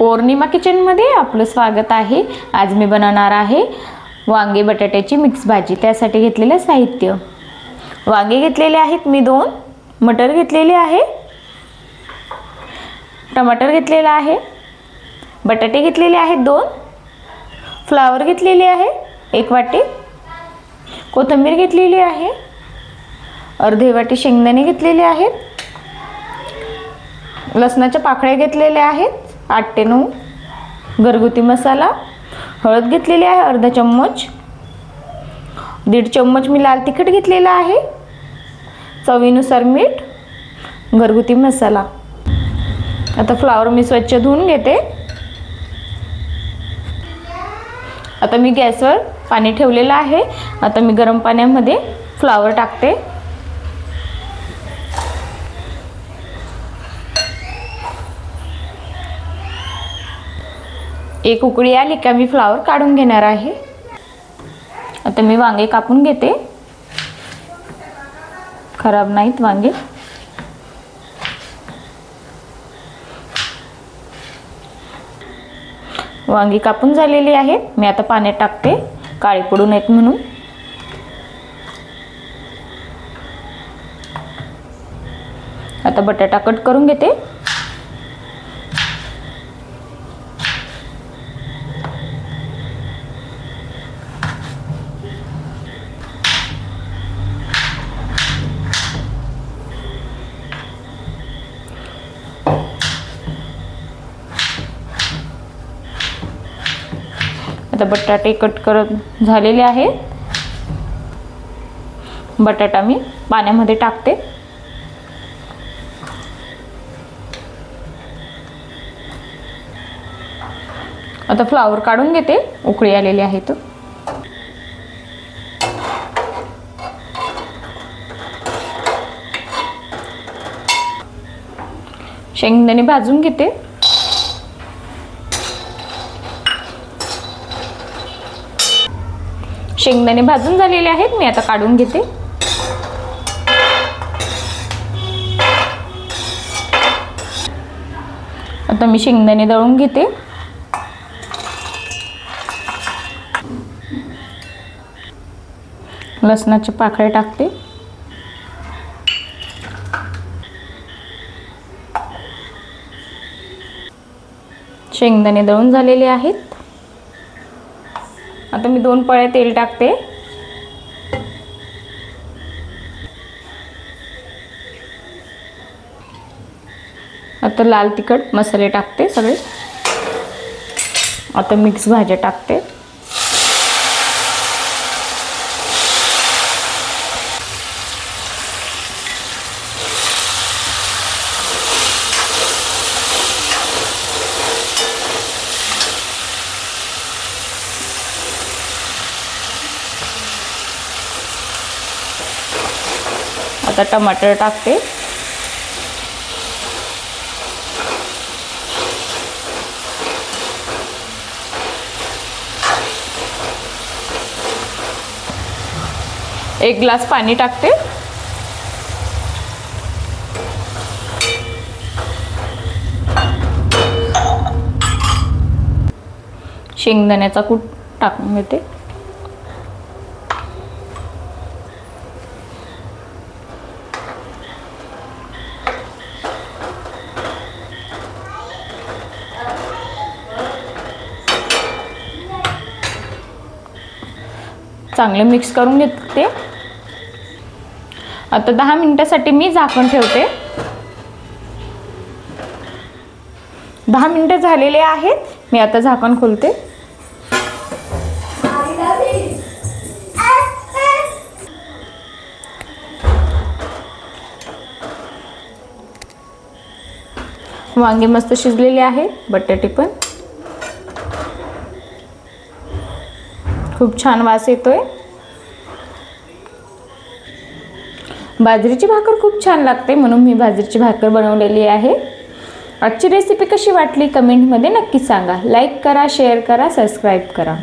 पौर्णिमा किचनमध्ये आपलं स्वागत आहे। आज मी बनवणार आहे वांगे बटाट्याची मिक्स भाजी। त्यासाठी घेतलेले साहित्य, वांगे घेतलेले आहेत मी 2, मटर घेतलेले आहे, टमाटर घेतलेला आहे, बटाटे घेतलेले आहेत 2, फ्लावर घेतलेले आहे 1 वाटी, कोथिंबीर घेतलेली आहे, अर्धी वाटी शेंगदाणे घेतलेले आहेत, लसणाच्या पाकळ्या घेतलेल्या आहेत 8 ते 9, घरगुती मसाला, हळद घेतलेली आहे अर्धा चम्मच, 1.5 चम्मच मी लाल तिखट घेतलेला आहे, चवीनुसार मीठ, घरगुती मसाला। आता फ्लावर मी स्वच्छ धुवून घेते। आता मी गॅसवर पाणी ठेवलेलं आहे। आता मी गरम पाण्यामध्ये फ्लावर टाकते। एक उकळी आली का मी फ्लावर काढून घेणार आहे। आता मी वांगे कापून घेते, खराब नाहीत वांगे। वांगी कापून झालेली आहेत। मी आता पाण्यात टाकते काळी पडू नयेत म्हणून। आता बटाटा कट करून घेते। आता बटाटे कट करत झालेले आहेत। बटाटा मी पाण्यामध्ये टाकते। आता फ्लावर काढून घेते, उकळी आलेली आहे तो। शेंगदाणे भाजून घेते। शेंगदाणे भाजून झालेले आहेत, मी आता काढून घेते। आता मी शेंगदाणे दळून घेते। लसणाचे पाकळ्या टाकते। शेंगदाणे दळून झालेले आहेत। आता मी 2 पळ्या तेल टाकते। आता लाल तिखट मसाले टाकते सगळे। आता मिक्स भाज्या टाकते। आता टमाटर टाकते। एक ग्लास पाणी टाकते। शेंगदाण्याचा कूट टाकून घेते। चांगले मिक्स करून घेते। आता 10 मिनिटांसाठी मी झाकण ठेवते। 10 मिनिटे झालेले आहेत, मी आता झाकण खोलते। वांगे मस्त शिजलेले आहेत, बटाटे पण खूप छान वास येतोय। बाजरीची भाकर खूप छान लागते, म्हणून मी बाजरीची भाकर बनवलेली आहे। आजची रेसिपी कशी वाटली कमेंटमध्ये नक्की सांगा। लाईक करा, शेअर करा, सबस्क्राईब करा।